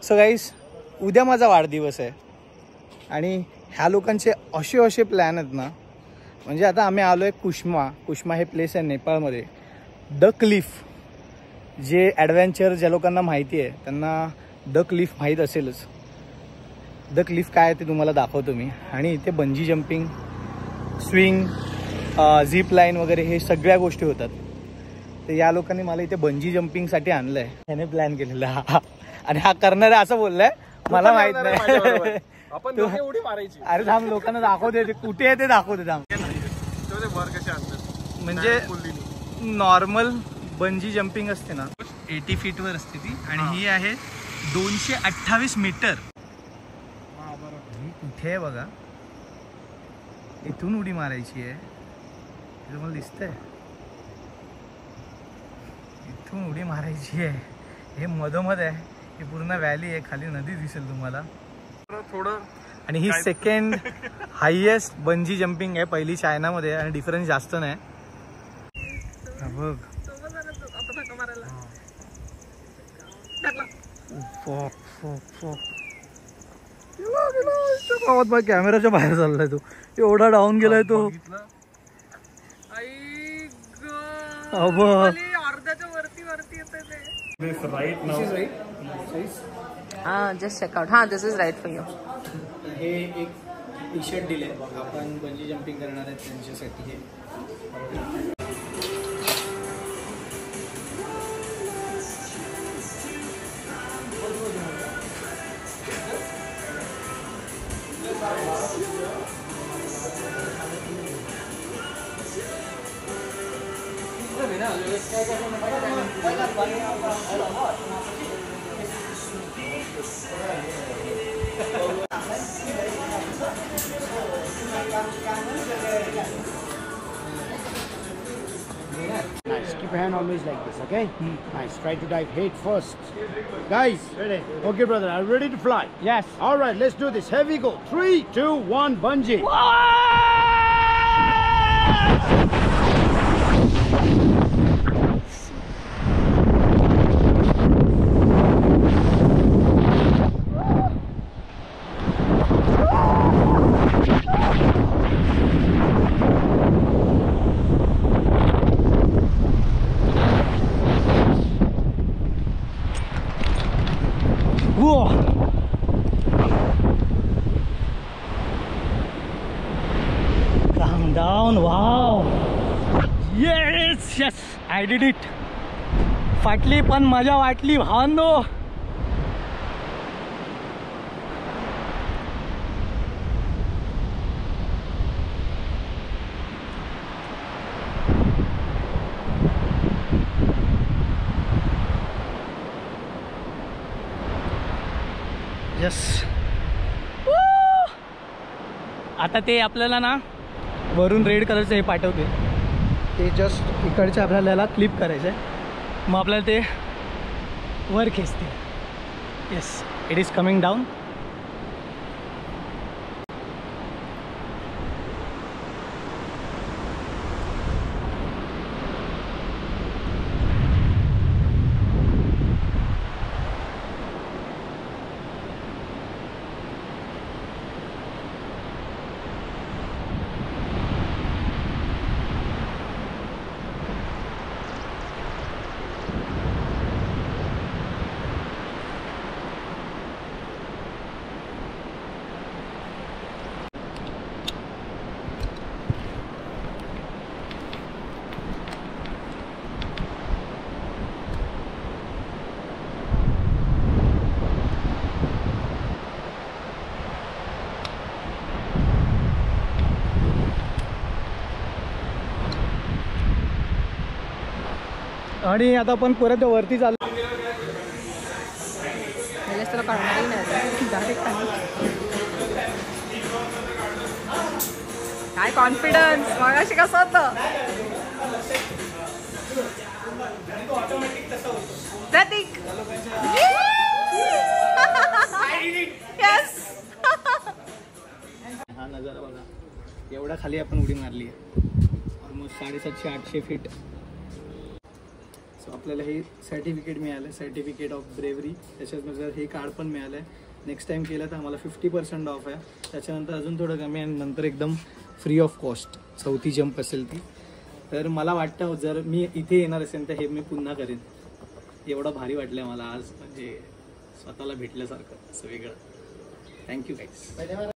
So guys, उद्या माझा वाढदिवस आहे आणि ह्या लोकांचे असे प्लॅन आहेत ना. म्हणजे आता आम्ही आलो आहे कुश्मा हे प्लेस आहे नेपाळमध्ये. द क्लिफ, जे ॲडव्हेंचर ज्या लोकांना माहिती आहे त्यांना द क्लिफ माहीत असेलच. द क्लिफ काय आहे ते तुम्हाला दाखवतो मी. आणि इथे bungee jumping, swing, zip line वगैरे हे सगळ्या गोष्टी होतात. तर या लोकांनी मला इथे बंजी जम्पिंगसाठी आणलं आहे. त्याने प्लॅन केलेला हा. आणि हा करणार आहे असं बोललाय, मला माहित नाही. आपण उडी मारायची. अरे थांब, लोकांना दाखवते ते कुठे आहे ते दाखवते थांब. म्हणजे नॉर्मल बंजी जम्पिंग असते ना 80 फीटवर असते ती, आणि ही आहे 228 मीटर. कुठे आहे बघा, इथून उडी मारायची आहे. तुम्हाला दिसतंय, इथून उडी मारायची आहे. हे मधोमध आहे, ही पूर्ण व्हॅली आहे, खाली नदी दिसेल तुम्हाला थोडं. आणि ही सेकंड हायेस्ट बंजी जम्पिंग आहे, पहिली चायनामध्ये, आणि डिफरन्स जास्त नाही. बघ कॅमेराच्या बाहेर चाललाय तो, एवढा डाऊन गेलाय तो. Just check out. हाँ, this is right for you. हे एक टी शर्ट दिले आपण बंजी जम्पिंग करणार आहेत त्यांच्यासाठी. हे Nice. Keep your hand always like this, okay? Nice. Try to dive head first. Guys, ready? Okay, brother. Are you ready to fly? Yes. All right, let's do this. Here we go. 3, 2, 1, bungee. Calm down. Wow. Yes, I did it. फाटली पण मजा वाटली भावांनो. Yes. आता ते आपल्याला ना वरून रेड कलरचं हे पाठवते, ते जस्ट इकडच्या आपल्याला क्लिप करायचं आहे, मग आपल्याला ते वर खेचते. Yes, it is coming down. आणि आता आपण परत वरती चाललो. काय कॉन्फिडन्स, मगाशी कसं होतं प्रतीक. हा नजारा बघा, एवढा खाली आपण उडी मारली आहे, ऑलमोस्ट 750-800 फीट. सो आपल्याला हे सर्टिफिकेट मिळालं, सर्टिफिकेट ऑफ ब्रेवरी. त्याच्यानंतर हे कार्ड पण मिळालं आहे. नेक्स्ट टाईम केलं तर आम्हाला 50% ऑफ आहे. त्याच्यानंतर अजून थोडं कमी आणि नंतर एकदम फ्री ऑफ कॉस्ट 4थी जंप असेल ती. तर मला वाटतं जर मी इथे येणार असेल तर हे मी पुन्हा करेन. एवढं भारी वाटलं मला आज, म्हणजे स्वतःला भेटल्यासारखं असं वेगळं. Thank you guys.